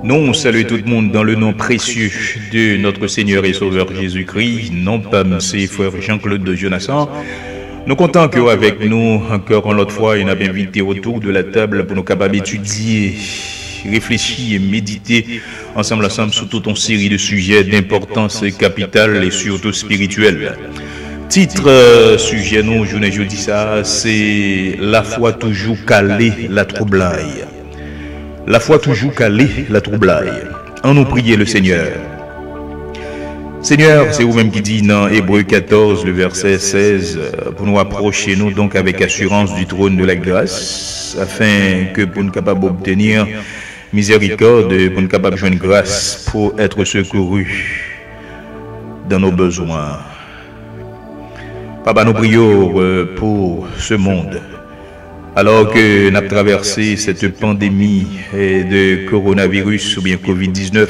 Nous saluons tout le monde dans le nom précieux de notre Seigneur et Sauveur Jésus-Christ, non pas M. frère Jean-Claude de Jonassan. Nous comptons que avec nous, encore une autre fois, il a bien invité autour de la table pour nous capables d'étudier, réfléchir et méditer ensemble sur toute une série de sujets d'importance capitale et surtout spirituelle. Titre sujet nous, je dis ça, c'est la foi toujours calée, la troublaille. La foi toujours calée, la troublaille. En nous prier le Seigneur. Seigneur, c'est vous-même qui dit dans Hébreux 14, le verset 16, pour nous approcher nous donc avec assurance du trône de la grâce, afin que pour nous capables d'obtenir miséricorde, pour nous capables de joindre grâce, pour être secourus dans nos besoins. Papa, nous prions pour ce monde. Alors que nous avons traversé cette pandémie de coronavirus ou bien Covid-19,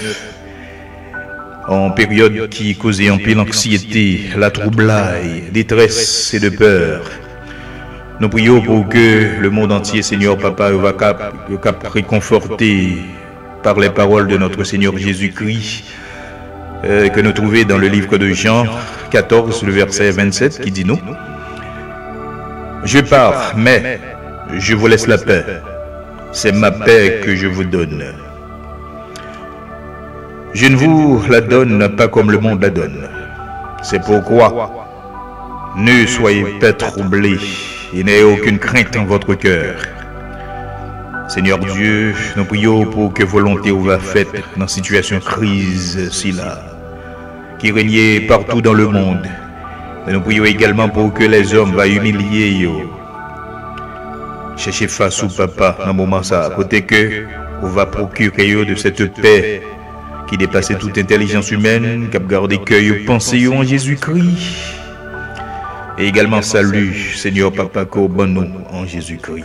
en période qui causait en pile l'anxiété, la troublaille, détresse et de peur, nous prions pour que le monde entier, Seigneur Papa, va réconforter par les paroles de notre Seigneur Jésus-Christ, que nous trouvons dans le livre de Jean 14, le verset 27, qui dit nous, « Je pars, mais je vous laisse la paix. C'est ma paix que je vous donne. Je ne vous la donne pas comme le monde la donne. C'est pourquoi ne soyez pas troublés et n'ayez aucune crainte en votre cœur. Seigneur Dieu, nous prions pour que volonté vous va faite dans situation crise ci-là, qui régnait partout dans le monde. Et nous prions également pour que les hommes va humilier cherchez face au papa dans le moment ça, côté que on va procurer de cette paix qui dépasse toute intelligence humaine, qui a gardé cœur pensée en Jésus-Christ. Et également salut, Seigneur Papa, qu'au bon nom en Jésus-Christ.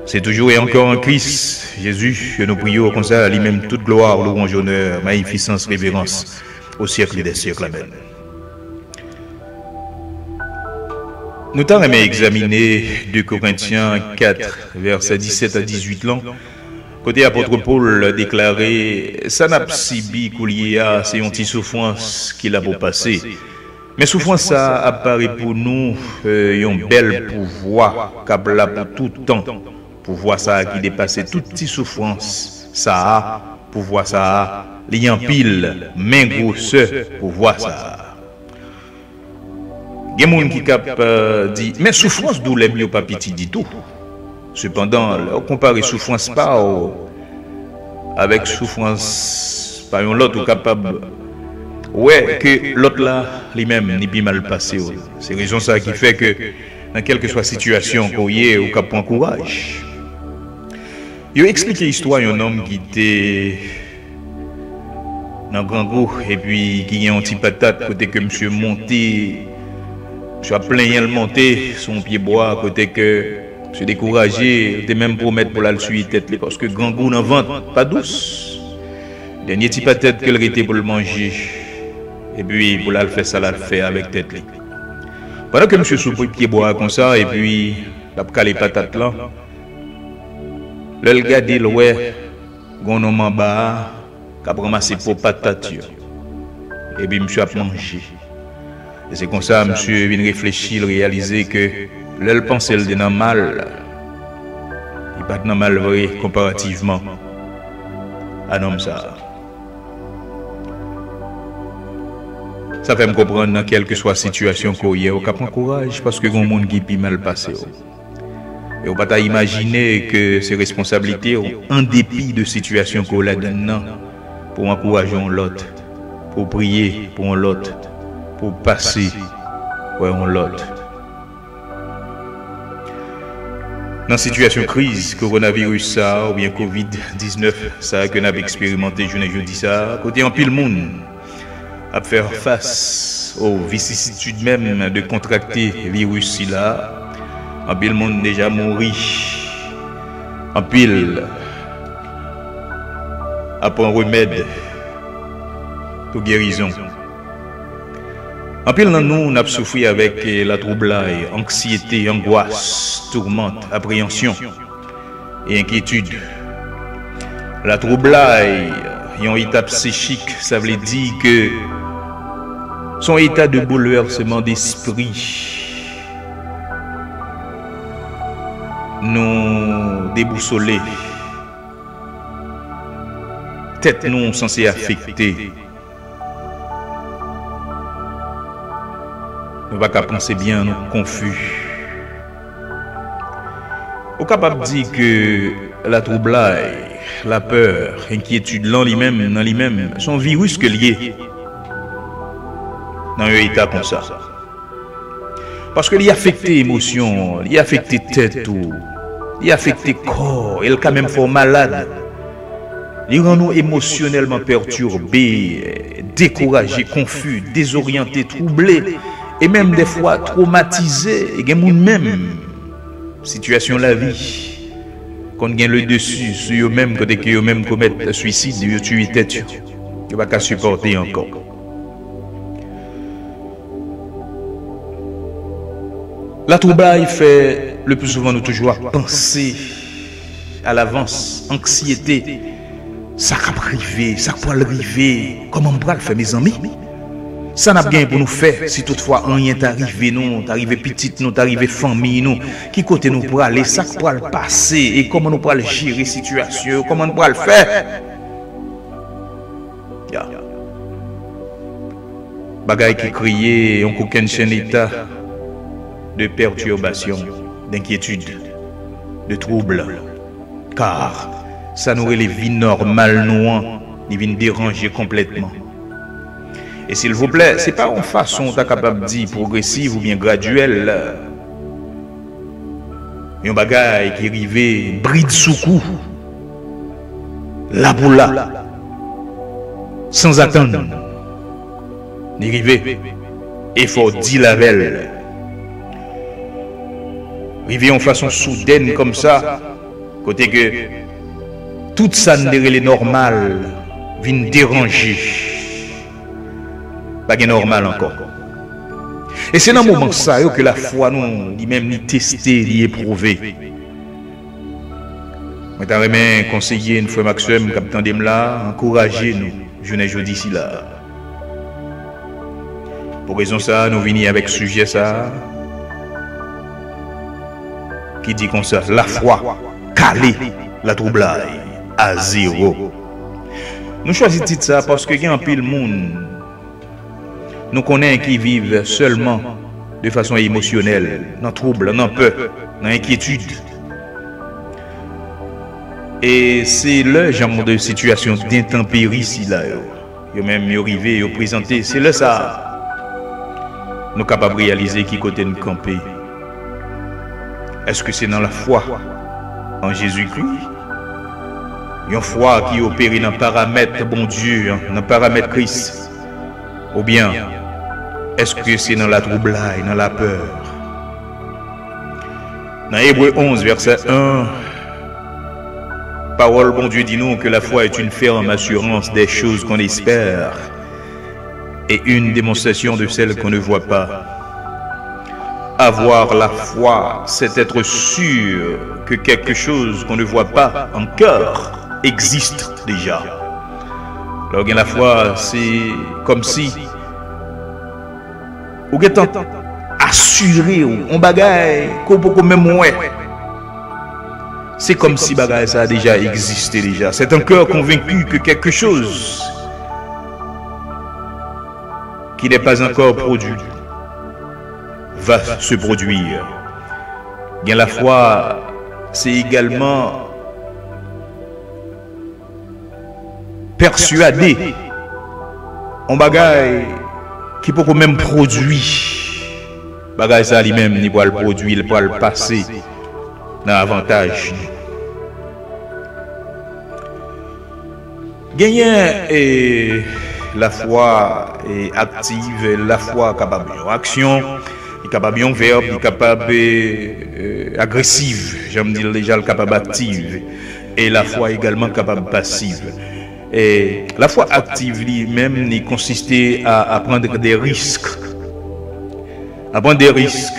C'est toujours et encore en Christ, Jésus, que nous prions comme ça, à lui-même toute gloire, louange, honneur, magnificence, révérence, au siècle des siècles. Amen. Nous t'avons aimé examiner 2 Corinthiens 4, versets 17 à 18 ans. Côté apôtre Paul a déclaré, ça n'a pas si bicoulier, c'est une petite souffrance qu'il a beau passer. Mais souffrance ça apparaît pour nous un bel pouvoir, câble pour tout temps. Pouvoir ça qui dépasse toute petite souffrance, ça a, pouvoir ça a, l'ayant pile, main grosse, pouvoir ça a. Il y a des gens qui disent, mais souffrance d'où les mieux pas petit du tout. Cependant, on compare souffrance pas avec souffrance par l'autre capable. Ouais, que l'autre là, lui-même, n'est pas mal passé. C'est raison ça qui fait que, dans quelle que soit la situation qu'on y est, on prend courage. Il a expliqué l'histoire d'un homme qui était dans grand goût et puis qui a un petit patate côté que monsieur monté. Je suis plein de monter son pied bois à côté que je suis découragé, de même promettre pour la suivre tête parce que grand goût n'en vente pas douce. Dernier petit patate qu'elle était pour le manger et puis pour la faire ça la faire avec tête. Pendant que monsieur sous le pied bois comme ça et puis la calé patate là, le gars dit ouais, gon homme en bas, qu'a ramassé pour patate et puis monsieur a mangé. Et c'est comme ça, monsieur vient réfléchir, réaliser que l'elle pensait le dans mal. Il pas dans mal vrai comparativement à l'homme ça. Ça fait me comprendre dans quelle que soit la situation qu'on y a, on prend courage parce que grand monde qui est mal passé. Et on ne peut pas imaginer que ces responsabilités, en dépit de situation qu'on a dedans, pour encourager l'autre, pour prier pour l'autre, pour passer pour l'autre. Dans la situation de crise, coronavirus ça, ou bien Covid-19, ça que nous avons expérimenté, je dis ça, côté en pile monde, à faire face aux vicissitudes même de contracter le virus là, en pile monde déjà mouru, en pile à prendre remède pour guérison. En pile dans nous, on a souffert avec la troublaille, anxiété, angoisse, tourmente, appréhension et inquiétude. La troublai, un état psychique, ça veut dire que son état de bouleversement d'esprit nous déboussoler. Tête nous censée affecter. Nous ne pouvons pas penser bien, nous confus. Au capable de dire que la troublai, la peur, l'inquiétude, dans lui-même, sont virus que lié dans un état comme ça. Parce que il affecte l'émotion, il affecte tête, il affecte corps, il est quand même fort malade. Il rend nous émotionnellement perturbés, découragés, confus, désorientés, troublés, et même des fois traumatisés, et même situation de la vie. Quand on gagne le dessus sur eux-mêmes, quand eux-mêmes commettent le suicide, ils tuent tête, ils ne vont pas supporter encore. La troublai fait le plus souvent nous toujours penser à l'avance, anxiété, ça va arriver, ça va arriver, comment on va le faire mes amis? Ça n'a rien pour nous faire si toutefois rien est arrivé, nous, t'arrivé petite, nous, t'arrivé famille, nous, qui côté nous pour aller, ça va le passer et comment nous pourrons gérer la situation, comment nous pourrons le faire. Yeah. Bagaille qui criait, on aucun chaîne état de perturbation, d'inquiétude, de trouble, car ça nous les vies normales, nous, ils viennent déranger complètement. Et s'il vous plaît, ce n'est pas en façon capable de dire progressive ou bien graduelle. Un bagaille qui arrive, bride sous coup, la boula, sans attendre, n'y arriver, et faut dire la velle. Arriver en façon soudaine comme ça, côté que tout ça n'est pas normal, vient déranger. Pas normal encore. Et c'est dans ce moment ça que la foi nous même ni tester, ni éprouver. Je t'aimerais conseiller une fois Maxime, capitaine Demla, encourager nous, je dis ici là. Pour raison ça, nous venons avec sujet ça, qui dit comme ça, la foi, calée, la troublai, à zéro. Nous choisissons ça parce que il y a un pile monde. Nous connaissons qui vivent seulement de façon émotionnelle, dans trouble, dans peur, dans inquiétude. Et c'est le genre de situation d'intempérie ici là. Yo même arrivé, yo présenté, c'est là ça. Nous capables de réaliser qui côté nous camper. Est-ce que c'est dans la foi en Jésus-Christ? Une foi qui opère dans le paramètre bon Dieu, dans le paramètre Christ? Ou bien est-ce que c'est dans la troublai, dans la peur? Dans Hébreux 11, verset 1, parole bon Dieu dit nous que la foi est une ferme assurance des choses qu'on espère et une démonstration de celles qu'on ne voit pas. Avoir la foi, c'est être sûr que quelque chose qu'on ne voit pas en cœur existe déjà. Alors la foi, c'est comme si ou êtes assuré on bagaille qu'on peut même ouais. C'est comme si bagaille ça a déjà existé déjà. C'est un cœur convaincu que quelque chose qui n'est pas encore produit va se produire. Bien la foi, c'est également persuadé on bagaille qui peut même produire bagaille ça lui-même ni pour le produire, il peut le passer dans l'avantage. Gagner et la foi est active, la foi capable d'action, capable d'un verbe, capable agressive, j'aime dire déjà le capable active, et la foi également capable passive. Et la foi active lui-même consistait à prendre des risques. À prendre des risques.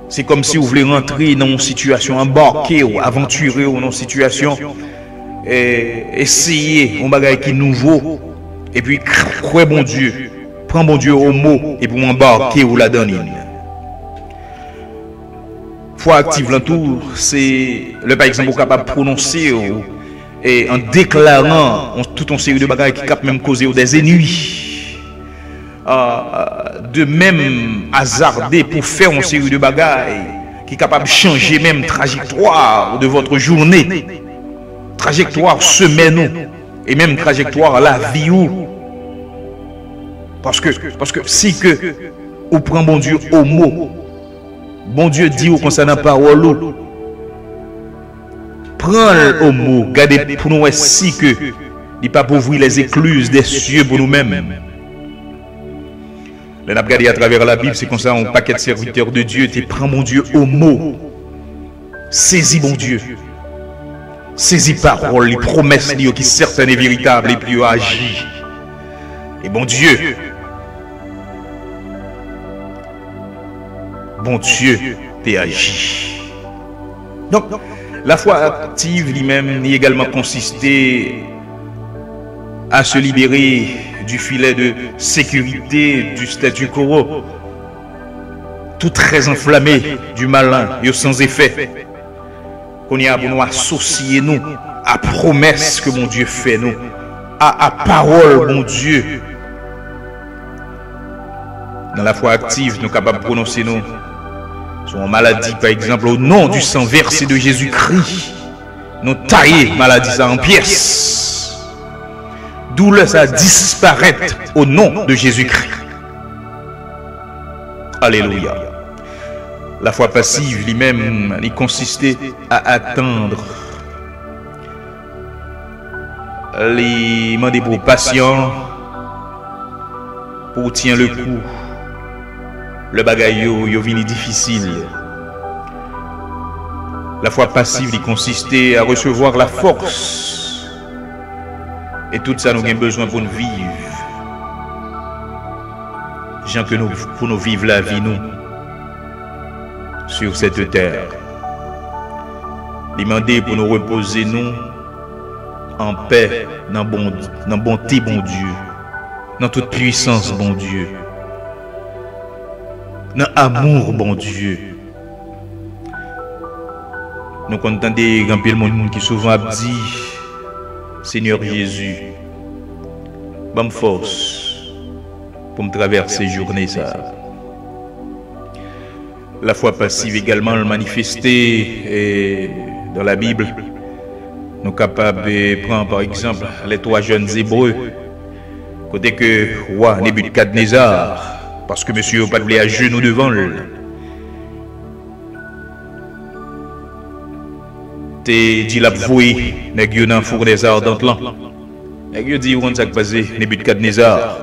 C'est comme si vous voulez rentrer dans une situation embarquée ou aventurer dans une situation essayer un bagage qui est nouveau, et puis croire bon Dieu, prends bon Dieu au mot, et puis m'embarquer ou la donner. Foi active l'entour, c'est le par exemple capable de prononcer et en déclarant tout un série de bagages qui capent même causer des ennuis. De même hasarder pour faire une série de bagages qui est capable de changer même trajectoire de votre journée, trajectoire semaine et même trajectoire la vie ou. Parce que si que on prend bon Dieu au mot, bon Dieu dit au concernant parole, prends au mot, gardez pour nous si que il pas pour ouvrir les écluses des cieux pour nous-mêmes. Là, on a regardé à travers la Bible, c'est comme ça, un paquet de serviteurs de Dieu, tu prends mon Dieu au mot. Saisis mon Dieu. Saisis parole, les promesses qui certaines et véritables et puis agis. Et bon Dieu, t'es agi. Donc, la foi active lui-même y également consisté à se libérer du filet de sécurité du statu quo, tout très enflammé du malin et sans effet, qu'on y a pour nous associer nous à promesse que mon Dieu fait nous, à parole mon Dieu. Dans la foi active, nous sommes capables de prononcer nous sur une maladie, par exemple, au nom du sang versé de Jésus-Christ, nous tailler maladie ça en pièces. Douleur ça disparaît au nom de Jésus-Christ. Alléluia. La foi passive lui-même, il consistait à attendre. Les demander pour patient, pour tenir le coup. Le bagaille yo vini difficile. La foi passive, il consistait à recevoir la force. Et tout ça, nous avons besoin pour nous vivre. Gens que nous, pour nous vivre la vie, nous, sur cette terre. Demander pour nous reposer, nous, en paix, dans bonté, bon Dieu, dans toute puissance, bon Dieu, dans amour, bon Dieu. Nous entendons des gens qui souvent dit, Seigneur Jésus, bonne force pour me traverser journée ça. La foi passive également le manifester dans la Bible. Nous sommes capables de prendre par exemple les 3 jeunes Hébreux, côté que roi Nebuchadnezzar, parce que monsieur n'a pas voulu à genoux devant lui. Te dit la vouée, nèg yo nan fournaise ardente là. Nèg yo dit on ça passé Nebuchadnezzar.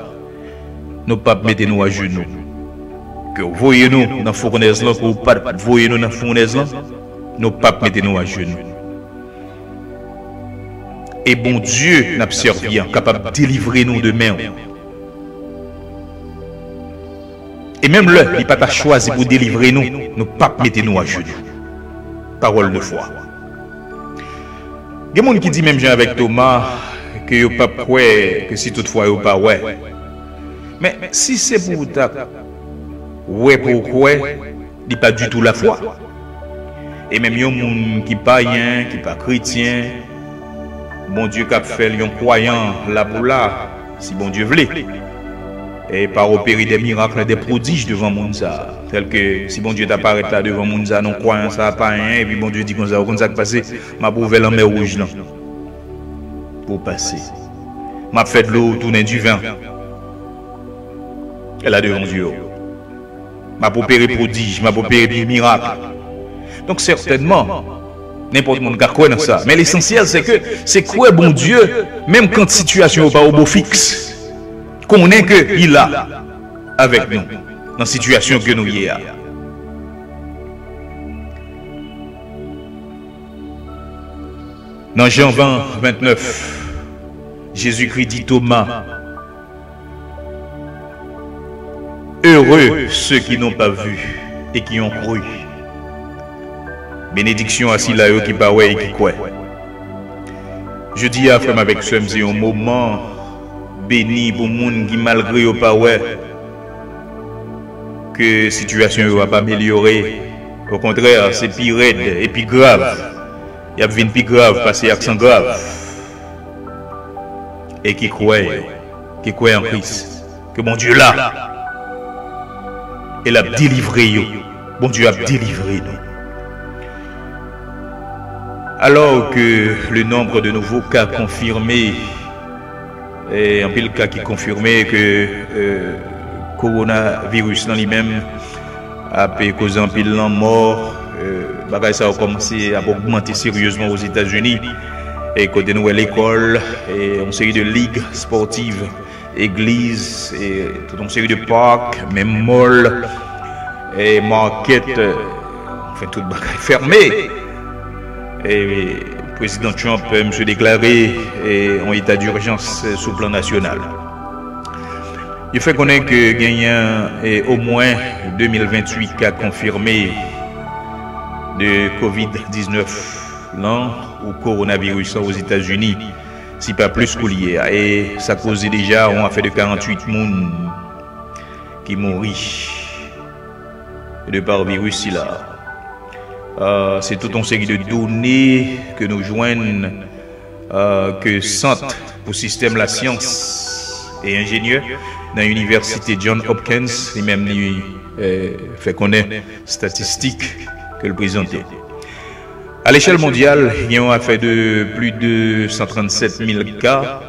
Nous pas mettre nous à genoux. Que voyez nous dans fournaise là, que pas voyez nous dans fournaise là, nous pas mettre nous à genoux. Et bon Dieu n'a servi capable de délivrer nous de main. Et même là, il pas ta choisi pour délivrer nous, nous pas mettre nous à genoux. Parole de foi. Il y a des gens qui disent même avec Thomas que vous pas prêt, que si toutefois vous pas ouais. Mais si c'est pour ta ouais pourquoi, il pas du tout la foi. Et même il y a des gens qui païen, qui pas chrétien, bon Dieu qui a fait un croyant là pour là, si bon Dieu voulait. Et par opérer des miracles, des prodiges devant monde ça. Tel que si bon Dieu t'apparaît là devant monde ça, non croyant ça pas rien, et puis bon Dieu dit comme ça passer, m'a bouvé en mer rouge là. Pour passer. M'a fait de l'eau tourner du vin. Elle a devant Dieu. M'a opéré prodige, m'a opéré des miracles. Donc certainement, n'importe qui croit dans ça. Mais l'essentiel c'est que c'est quoi bon Dieu, même quand la situation n'est pas au beau fixe. Qu'on est que il a avec nous dans la situation que nous y a. Dans Jean 20, 29, Jésus-Christ dit Thomas, heureux ceux qui n'ont pas vu et qui ont cru. Bénédiction à ceux qui parlent et qui croient. Je dis à frère avec ce c'est un moment béni pour monde qui malgré au pas ouais que situation ne va pas améliorer. Au contraire, c'est pire raide et puis grave. Il y a une plus grave parce qu'il y a accent grave. Et qui croit en Christ. Que mon Dieu là, il a délivré. Bon Dieu a délivré nous. Alors que le nombre de nouveaux cas confirmés, et en pile cas qui confirmait que coronavirus dans lui-même a causé un pile de mort, ça a commencé à augmenter sérieusement aux États-Unis. Et côté nous, l'école, et une série de ligues sportives, églises, et toute une série de parcs, même malls, et market, enfin tout le bagage fermé. Et le président Trump a déclaré en état d'urgence sur le plan national. Il fait connaître que gagnant au moins 2028 cas confirmés de Covid-19 là, ou coronavirus aux États-Unis, si pas plus qu'hier. Et ça causait déjà, on a fait de 48 personnes qui mourent de par virus là. C'est toute une série de données que nous joignons que Centre pour système la science et ingénieur dans l'université John Hopkins, et même lui fait connaître statistiques que le présentait. À l'échelle mondiale, il y a fait de plus de 137 000 cas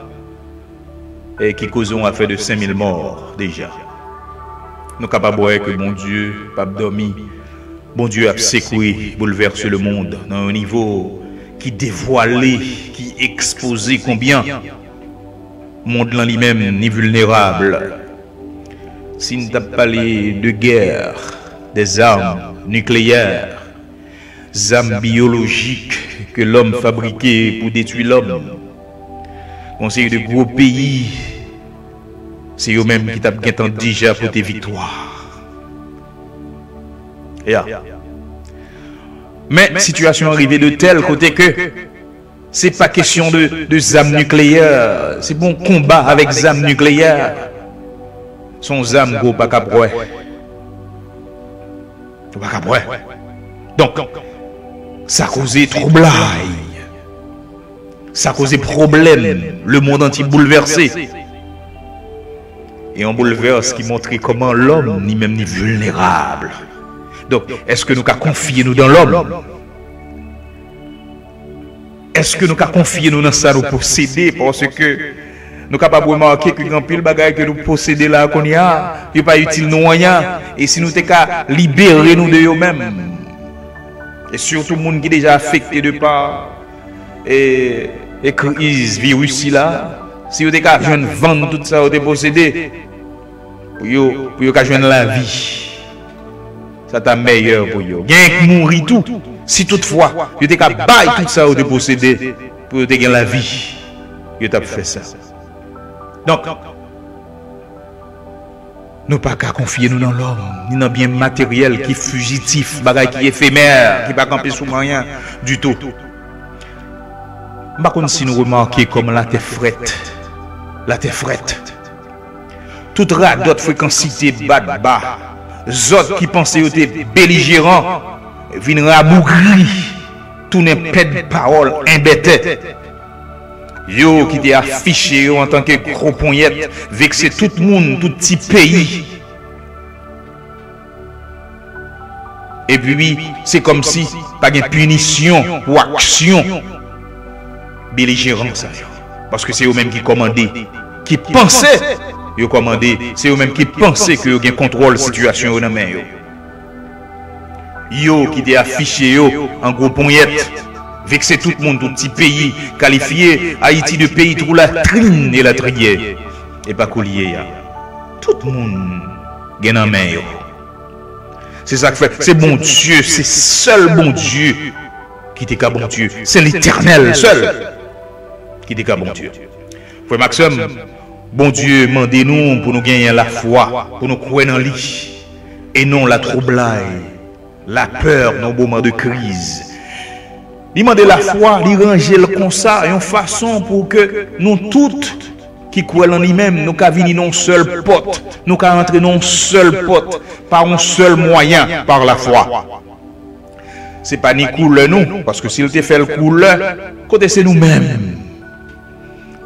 et qui causent un fait de 5 000 morts déjà. Nous sommes capables de voir que bon Dieu, pas dormi, bon Dieu a secoué, bouleversé le monde dans un niveau qui dévoilait, qui exposait combien le monde en lui-même n'est vulnérable. Si nous avons parlé de guerre, des armes nucléaires, des armes biologiques que l'homme fabriquait pour détruire l'homme, conseil de gros pays, c'est eux-mêmes qui t'ont déjà pour tes victoires. Mais situation arrivée de tel côté que c'est pas question de armes nucléaires, c'est bon combat avec des armes nucléaires. Son armes gros pas capable. Donc ça a causé trouble, ça a causé problème, le monde entier bouleversé. Et on bouleverse qui montrait comment l'homme ni même ni vulnérable. Donc, est-ce que nous avons confié nous dans l'homme? Est-ce que nous avons confié nous dans ça nous posséder? Parce que nous sommes capables de remarquer que grand pile bagaille que nous possédons là qu'on y a, il n'est pas utile nous rien. Et si nous sommes capables de libérer nous de nous-mêmes, et surtout les gens qui sont déjà affectés de par et crise virus là, si vous êtes capable de vendre tout ça, vous êtes possédé, pour vous joindre la vie. Ça t'a meilleur pour vous. Gain que mourir tout. Si toutefois, vous êtes capable de bailler tout ça, vous êtes possédé, pour vous gagner la vie. Vous avez fait ça. Donc, nous ne pouvons pas confier nous dans l'homme, ni dans bien matériel qui est fugitif, qui est éphémère, qui ne peut pas camper sous rien du tout. Par contre, si nous remarquons comme la terre frette, toute radote fréquencité bas, autres qui pensaient être belligérants, viennent rabougrir, tout n'est pas de parole imbêtée. Yo qui était affiché en tant que gros poignette, vexé tout le monde, tout petit pays. Et puis, c'est comme si pas de punition ou action belligérant ça. Parce que c'est eux-mêmes qui commandaient, qui pensaient, ils commandaient, c'est eux-mêmes qui pensaient que ils ont contrôle la situation dans la main. Yo qui était affiché en gros poignette. Vexer tout le monde, tout petit pays, qualifié Haïti de pays trop la trine et la trière. Et pas coulier. Tout le monde gagne en main. C'est ça que fait. C'est bon Dieu, c'est seul bon Dieu qui t'est qu'à bon Dieu. C'est l'éternel seul qui t'est qu'à bon Dieu. Frère Maxime, bon Dieu, mandez-nous pour nous gagner la foi, pour nous croire dans lui. Et non la troublade, la peur dans le moment de crise. Il demande la foi, il range le comme ça, une façon pour que nous toutes qui croient en lui-même, nous qu'à venir non seul pote, nous qu'à entrer non seul pote, par un seul moyen, par la foi. C'est pas ni couleur nous, parce que s'il te fait le couleur, côté c'est nous-mêmes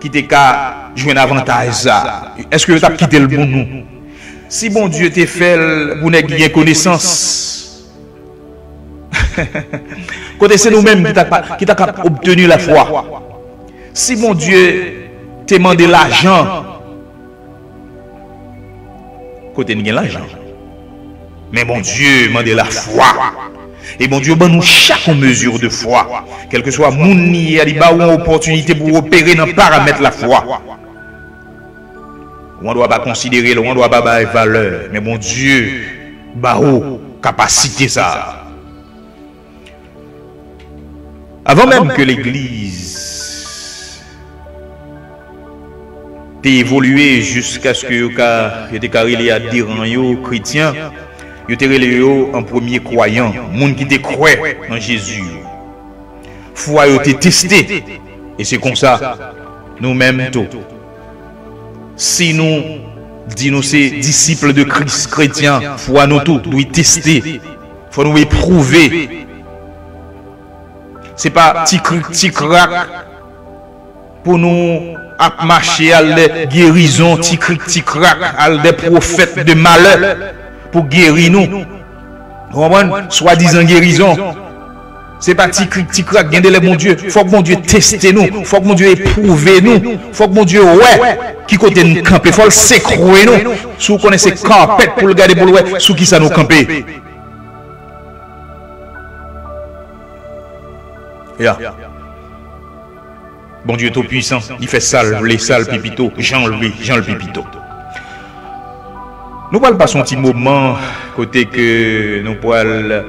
qui te qu'à jouer un avantage ça. Est-ce que tu as quitté le bon nous? Si bon Dieu te fait pour n'être gagner connaissance, côté c'est nous-mêmes qui t'a obtenu la foi. Si bon Dieu te demandé l'argent, côté nous l'argent. Mais bon Dieu demande la foi. Et bon Dieu, nous chaque mesure de foi, quel que soit mon ni ou une opportunité pour opérer dans le paramètre la foi. On ne doit pas considérer, on ne doit pas avoir valeur. Mais bon Dieu, capacité ça. Avant même que l'Église ait évolué jusqu'à ce que il était carré à dire en chrétien, il était en premier croyant, monde qui te croit en Jésus. Foi a été testé. Et c'est comme ça, nous-mêmes tout. Si nous disons ces disciples de Christ chrétiens, foi nous tout, nous tester, il faut nous éprouver. Ce n'est pas petit crack pour nous marcher à la guérison, petit crack à des prophètes de malheur pour guérir nous. Soi-disant guérison. Ce n'est pas petit crack, gagne le bon Dieu. Il faut que mon Dieu teste nous. Il faut que mon Dieu éprouve nous. Il faut que mon Dieu, qui côté nous camper. Il faut le s'écrouer nous. Si vous connaissez carpet pour le garder pour le sous qui ça nous camper. Yeah. Bon Dieu tout puissant, il fait salve les salles pipito, Jean le pipito. Nous parlons pas son petit moment côté que nous pourrons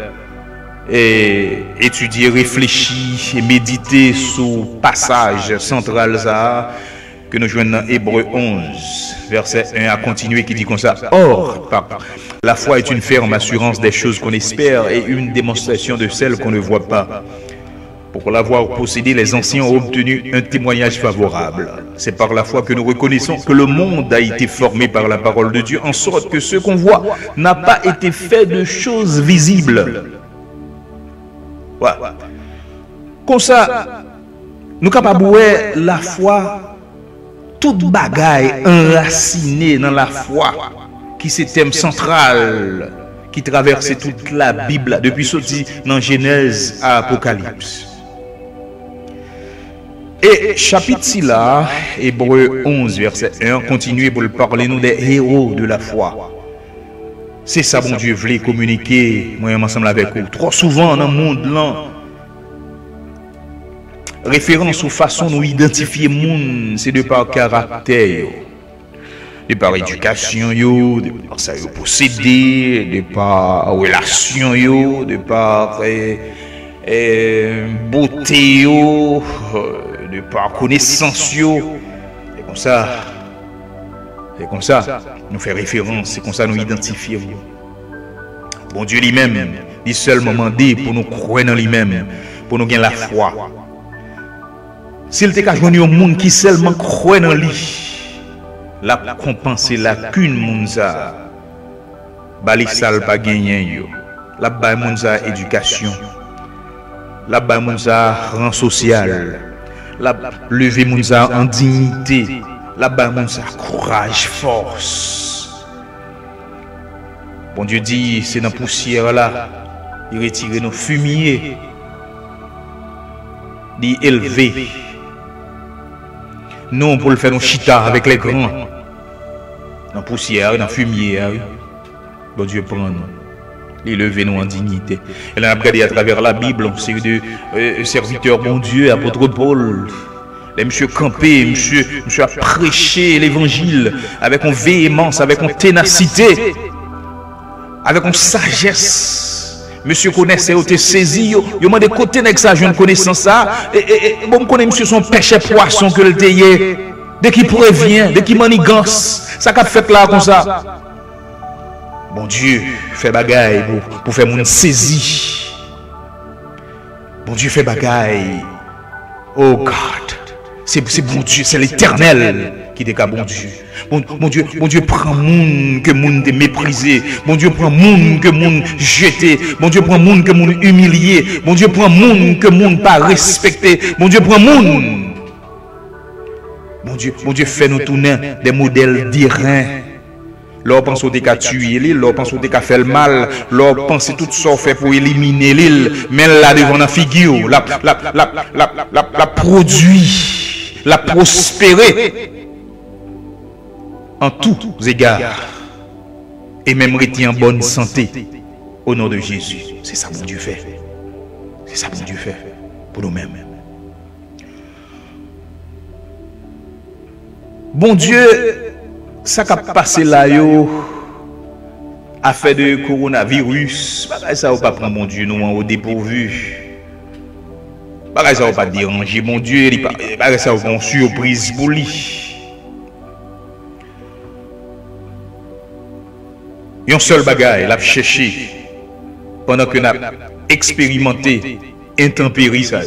étudier, réfléchir et méditer sur le passage central ça que nous jouons dans Hébreux 11 verset 1 à continuer qui dit comme ça. Or, la foi est une ferme assurance des choses qu'on espère et une démonstration de celles qu'on ne voit pas. Pour l'avoir possédé, les anciens ont obtenu un témoignage favorable. C'est par la foi que nous reconnaissons que le monde a été formé par la parole de Dieu, en sorte que ce qu'on voit n'a pas été fait de choses visibles. Ouais. Comme ça, nous sommes capables de voir la foi, toute bagaille enracinée dans la foi, qui est le thème central, qui traverse toute la Bible, depuis sorti dans Genèse à Apocalypse. Et chapitre 6 là, Hébreux 11, verset 1, continue pour parler nous des héros de la foi. C'est ça, bon Dieu, voulait communiquer, moi, ensemble avec vous. Trop souvent, dans le monde là, référence aux façons nous identifier le monde, c'est de par caractère, de par éducation, de par ça possédé, de par relation, de par beauté, de par connaissance. C'est comme ça, nous fait référence, c'est comme ça nous identifions. Bon Dieu lui-même, il seulement demandé pour nous croire en lui-même, pour nous gagner la foi. S'il était qu'à joindre un monde qui seulement croit en lui, la compenser lacune mounza, bali sal pas gagner yo, la ba mounza éducation, la ba mounza rang social, la lever mounza en dignité, la ba mounza courage, force. Bon Dieu dit, c'est dans la poussière là, il retire nos fumiers, il élever. Non, pour le faire nos chita avec les grands. Dans la poussière, dans la fumier. Bon Dieu prend nous. Il lever nous en dignité. Et là, on a regardé à travers la Bible, une série de serviteurs, bon Dieu, apôtre Paul. Les monsieur campé, monsieur a prêché l'évangile avec une véhémence, avec une ténacité, avec une sagesse. Monsieur connaissait, il saisi, il m'a dit côté avec ça, je ne connaissance ça. Et bon, je connais monsieur son pêche poisson que le théier. Dès qu'il prévient, dès qu'il manigance, ça qu'a fait là comme ça. Bon Dieu, fait bagaille pour faire mon saisi. Bon Dieu fait bagaille. Oh God. C'est bon Dieu, c'est l'Éternel qui est bon Dieu. Bon Dieu prend monde que monde te méprisé. Bon Dieu prend monde que monde jeté. Bon Dieu prend monde que monde humilié. Bon Dieu prend monde que monde pas respecté. Bon Dieu prend monde. Bon Dieu fait nous tourner des modèles d'airain. L'on pense au qu'à tuer l'île, l'on pense au qu'à faire le mal, l'on pense tout ça fait pour éliminer l'île, mais là devant la figure, la produit, la prospérer en tous égards, et même rester en bonne santé au nom de Jésus. C'est ça que Dieu fait. C'est ça que Dieu fait pour nous-mêmes. Bon Dieu, ça qui a passé là, affaire de coronavirus, ça va pas prendre mon Dieu nous au dépourvu. Ça va pas déranger mon Dieu, ça va pas une surprise pour lui. Un seul bagaille, l'a cherché pendant que nous avons expérimenté intempérie ça.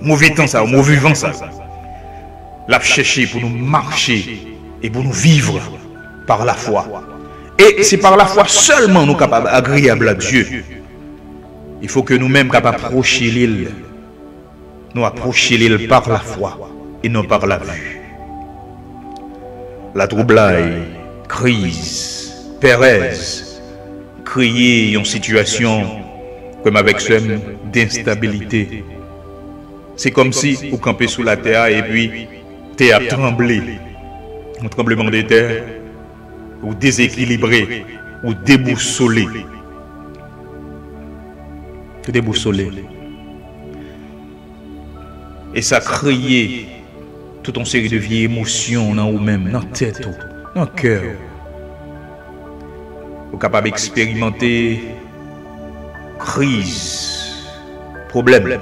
Mauvais temps ça, mauvais vent ça. L'a cherché pour nous marcher et pour nous vivre par la foi. Et c'est par la foi seulement nous capables agréables à Dieu. Il faut que nous-mêmes capables approcher l'île. Nous approcher l'île par la foi et non par la vue. La troublade, crise, Pérez, créer une situation comme avec somme d'instabilité. C'est comme si vous campez sous la terre et puis terre tremblé. Un tremblement de terre, ou déséquilibré, ou déboussolé. Déboussolé. Et ça crée toute une série de vieilles émotions dans vous-même, dans la tête, dans le cœur. Vous êtes capable d'expérimenter crise, problème,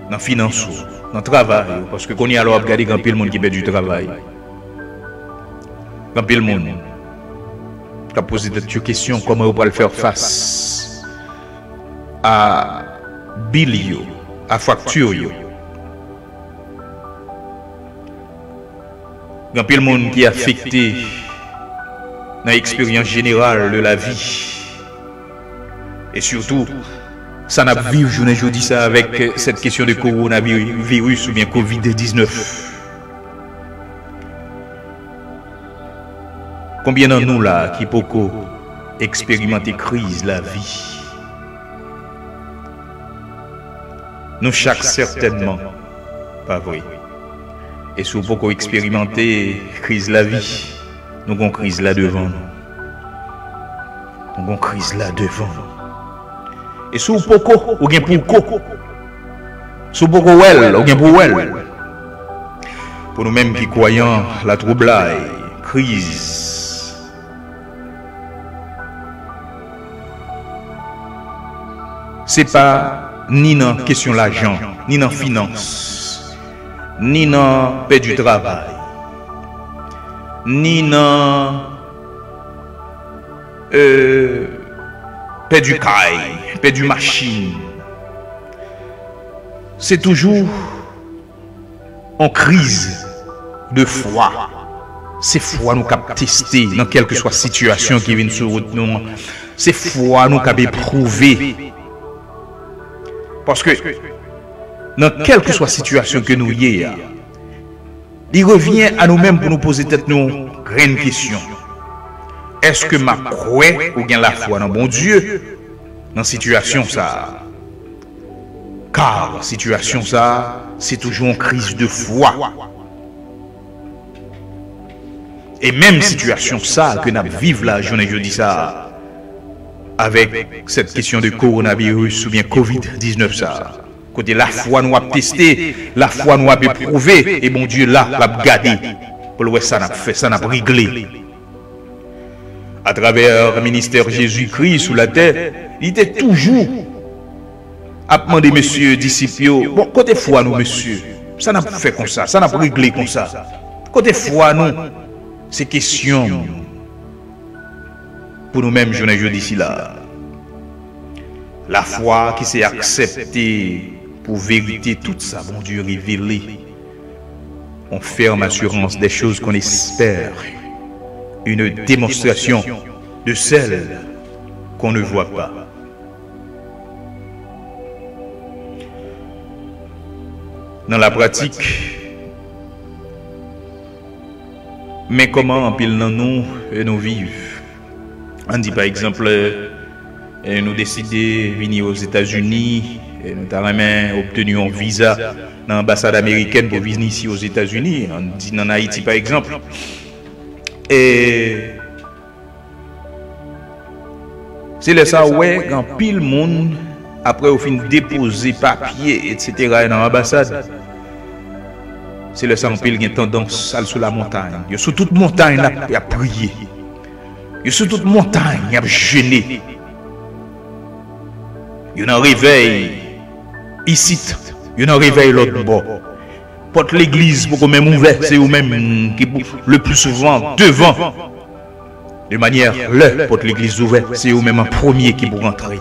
dans la finance, dans le travail, parce que qu'on y a alors regardé quand le monde qui perd du travail. Quand le monde qui a posé des questions, comment on va le faire face à bill, à facture. Quand le monde qui est affecté dans l'expérience générale de la vie. Et surtout, ça n'a pas vécu, je dis ça, avec cette question de coronavirus ou bien Covid-19. Combien d'entre nous là qui peut expérimenter crise la vie? Nous chaque certainement, pas vrai. Et si vous pouvez expérimenter crise la vie, nous avons crise là devant nous. Nous avons crise là devant nous. Et si vous pouvez, vous avez pour si vous pouvez, vous avez pour pour nous-mêmes qui croyons la troublade, crise. C'est pas ni dans la question de l'argent, ni dans la finance, ni dans la paix du travail, ni dans paix du caille, paix du machine. C'est toujours en crise de foi. C'est foi nous cap tester dans quelle que soit situation qui vient sur nous. C'est foi nous cap éprouver. Parce que dans quelle que soit situation que nous y ayons, il revient à nous-mêmes pour nous poser peut-être une grande question. Est-ce que ma croix ou bien la foi dans bon Dieu dans situation ça? Car situation ça, c'est toujours une crise de foi. Et même situation ça que nous vivons là, je dis ça, avec cette question de coronavirus ou bien Covid-19 ça. Côté la foi nous a testé, la foi nous a éprouvé, et bon Dieu là, l'a gardé. Pour le ça n'a fait, ça n'a réglé. À travers le ministère Jésus-Christ sous la terre, il était toujours à demander monsieur disciples, bon côté foi nous monsieur, ça n'a pas fait comme ça n'a pas réglé comme ça. Côté foi nous, c'est question pour nous-mêmes, je dis là. La foi qui s'est acceptée pour vérité, tout ça, bon Dieu, révélé. On ferme assurance des choses qu'on espère. Une démonstration de celles qu'on ne voit pas. Dans la pratique, mais comment en pile dans nous et nous vivons? On dit par exemple, nous décider de venir aux États-Unis, et nous avons obtenu un visa dans l'ambassade américaine pour venir ici aux États-Unis, on dit en Haïti par exemple. Et c'est là ça, ouais, quand pile monde, après au fin déposer papier, etc. dans l'ambassade, c'est là ça, on pile qui a tendance à aller sur la montagne. Il y a sur toute montagne, il y a prié. Il y a sur toute montagne, il y a jeûné. Il y a un réveil ici, il y a un réveil l'autre bord. Porte l'église pour même ouvert, c'est vous-même qui le plus souvent devant. De manière, le porte l'église ouverte, c'est vous-même en premier qui pour rentrer.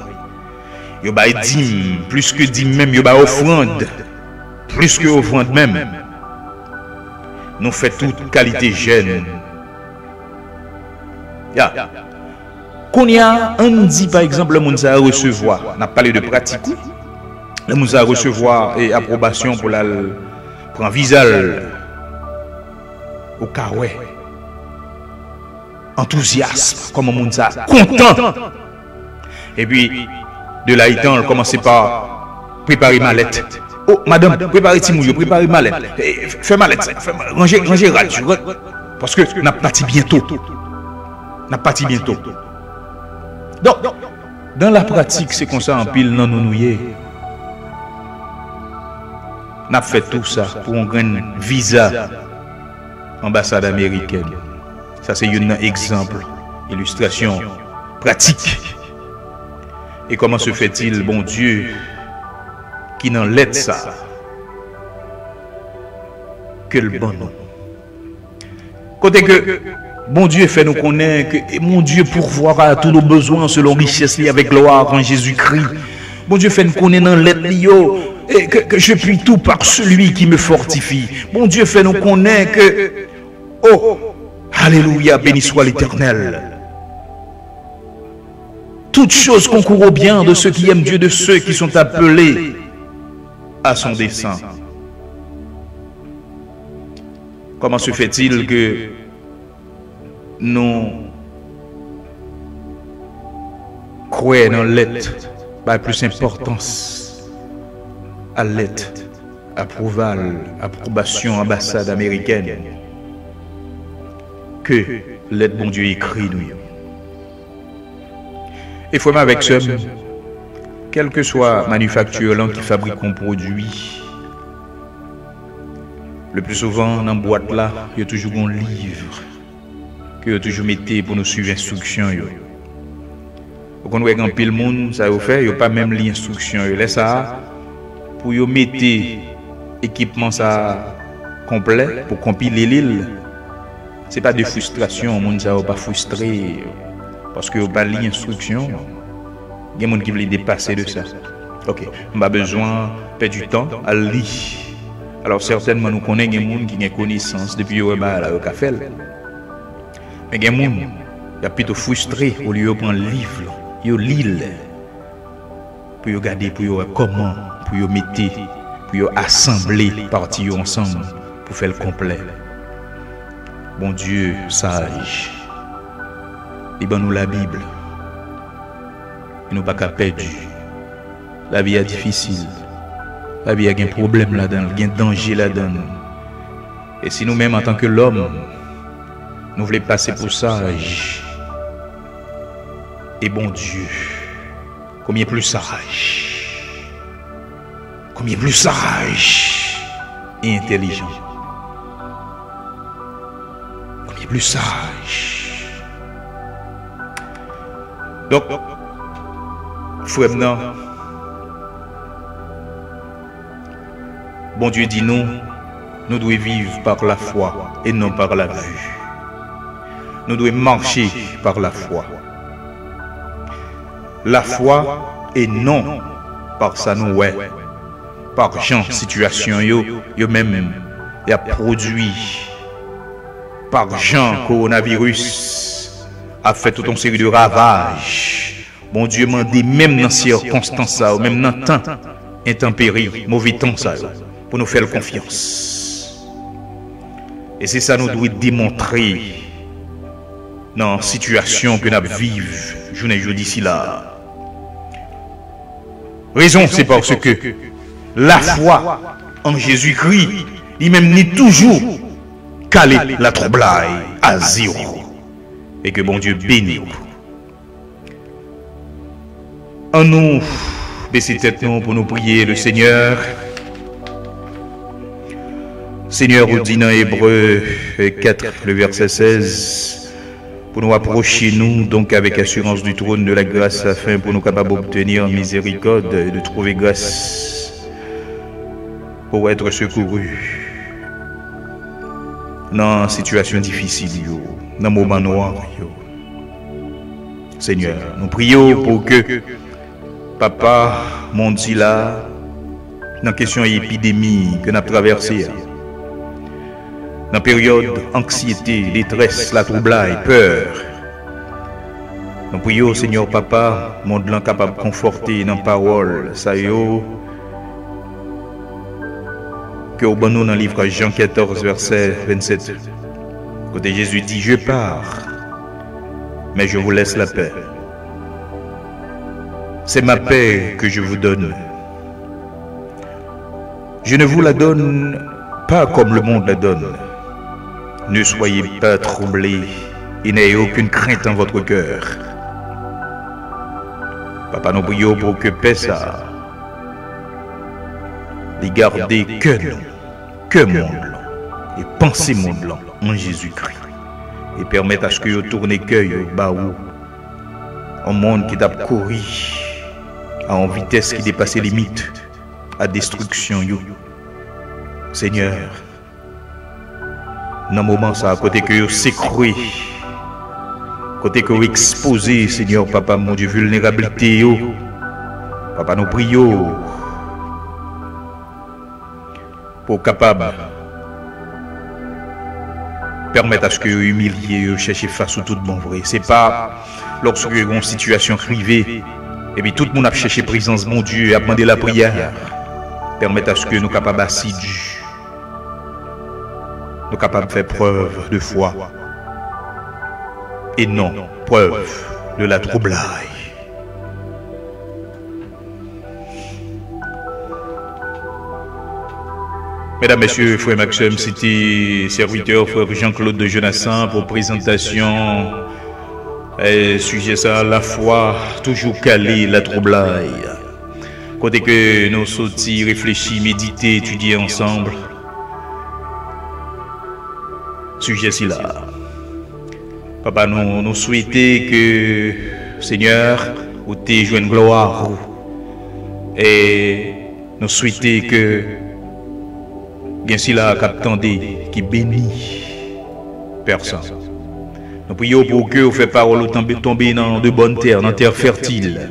Il y a dîme, plus que dîme même, il y a offrande, plus que offrande même. Nous faisons toute qualité jeune. Qu'on y a, on dit par exemple, le monde à recevoir, on a parlé de pratique, le monde à recevoir et approbation pour la prendre visa au cas où, enthousiasme, comme on monde ça, content. Et puis, de là, il on commence par préparer ma lettre. Oh, madame, préparez Timouyo, préparez ma lettre. Fais ma lettre, rangez radio. Parce que nous parti bientôt. Nous parti bientôt. Donc, dans la pratique, c'est comme ça en pile, non, nous y est. Nous avons fait tout ça pour un grand visa ambassade américaine. Ça, c'est un exemple, illustration pratique. Et comment se fait-il, bon Dieu, qui n'en l'aide ça, que le bon nom. Côté que, bon Dieu fait nous connaître que mon Dieu pourvoira à tous nos besoins selon richesse avec gloire en Jésus-Christ. Bon Dieu fait nous connaître dans l'aide et que je puis tout par celui qui me fortifie. Bon Dieu fait nous connaître que, oh, alléluia, béni soit l'Éternel. Toutes choses concourent au bien de ceux qui aiment Dieu, de ceux qui sont appelés à son dessein. Comment se fait-il que nous croyons dans l'aide, par plus importance à l'aide, approbation, ambassade américaine, que l'aide, bon Dieu, écrit nous. Et faut même avec ce, quelle que soit manufacture qui fabrique un produit, le plus souvent dans la boîte là, il y a toujours un livre que vous toujours mettez pour nous suivre l'instruction. Quand vous avez un pile monde, ça vous fait, il n'y a pas même l'instruction. Vous laissez ça pour vous mettre l'équipement complet pour compiler l'île. Ce n'est pas de frustration, le monde ne pas frustré parce que vous n'avez pas l'instruction. Il y a des gens qui veulent dépasser de ça. Ok, on a besoin de perdre du temps à lire. Alors certainement nous connaissons des gens qui ont connaissance depuis le café. Mais il y a des gens qui sont plutôt frustrés au lieu de prendre le livre, ils lisent pour regarder, pour voir comment, pour mettre, pour assembler parties ensemble pour faire le complet. Bon Dieu sage, il donne nous la Bible. Il nous pas qu'à perdre. La vie est difficile. La vie a un problème là-dedans, il y a un danger là-dedans. Et si nous-mêmes, en tant que l'homme, nous voulons passer pour sage, et bon Dieu, combien plus sage, combien plus sage et intelligent, combien plus sage. Donc, frère, non. Bon Dieu dit nous devons vivre par la foi et non par la vue. Nous devons marcher par la foi. La foi, et non par ça nous ouais, par gens, situation yo même y a produit, par gens, coronavirus a fait toute une série de ravages. Bon Dieu m'a dit même dans ces circonstances ça, même dans le temps intempérie, mauvais temps ça, pour nous faire confiance. Et c'est ça nous doit démontrer dans la situation que nous vivons, journée jeudi ici là. Raison, c'est parce que la foi en Jésus-Christ, lui-même n'est toujours calé la troublade à zéro. Et que bon Dieu bénisse. En nous, baissez tête nous pour nous prier le Seigneur. Seigneur, on dit dans Hébreux 4, le verset 16, pour nous approcher nous, donc avec assurance du trône de la grâce, afin pour nous capables d'obtenir miséricorde et de trouver grâce pour être secourus dans situation difficile, dans moment noir. Seigneur, nous prions pour que Papa, mon Dieu là, dans la question épidémie que nous avons traversée, dans la période anxiété, détresse, la troublade, peur, nous prions, Seigneur Papa, mon Dieu capable de conforter dans la parole, ça y est, que au bon nous dans le livre Jean 14, verset 27, côté Jésus dit, je pars, mais je vous laisse la paix. C'est ma paix que je vous donne. Je ne vous la donne pas comme le monde la donne. Ne soyez pas troublés et n'ayez aucune crainte en votre cœur. Papa, nous prions pour que paix ça, les garder que monde, et penser monde en Jésus-Christ. Et permettre à ce que vous tournez cœur au monde qui t'a couru en vitesse qui dépasse les limites, à destruction. Seigneur, dans le moment ça, à côté que vous s'écrouez, côté que vous exposez, Seigneur, Papa, mon Dieu, vulnérabilité, Papa, nous prions pour capable permettre à ce que vous humiliez, cherchez face au tout bon vrai. C'est pas lorsque vous avez une situation privée, et puis tout le monde a cherché présence, mon Dieu, et a demandé la prière. Permettre à ce que nous soyons capables d'assidus, nous sommes capables de faire preuve de foi, et non preuve de la troublade. Mesdames, Messieurs, frère Maxime, c'était serviteur, frère Jean-Claude de Jonassan pour présentation. Sujet ça, la foi, toujours calé, la troublade. Côté que nous sortis, réfléchis, méditer, étudier ensemble. Sujet ci là. Papa, nous souhaitons que, Seigneur, ou t'es joué une gloire. Et nous souhaitons que, bien si là, qu'attendez, qui bénit personne. Nous prions pour que vous faites parole tomber dans de bonnes terres, dans terre fertile,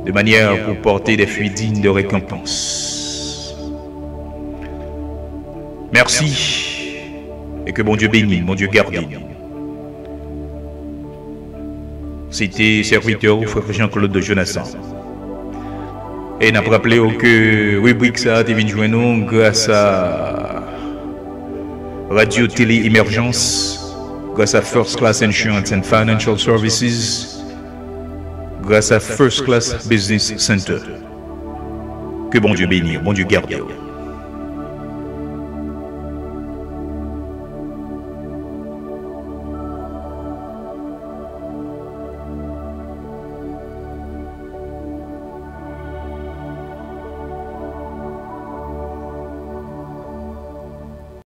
de manière pour porter des fruits dignes de récompense. Merci et que bon Dieu bénisse, mon Dieu garde. C'était serviteur frère Jean-Claude de Jonassan. Et nous avons rappelé que rubrique ça a été joindre grâce à Radio Télé Émergence, grâce à First Class Insurance and Financial Services, grâce à First Class Business Center. Que bon Dieu bénisse, bon Dieu garde.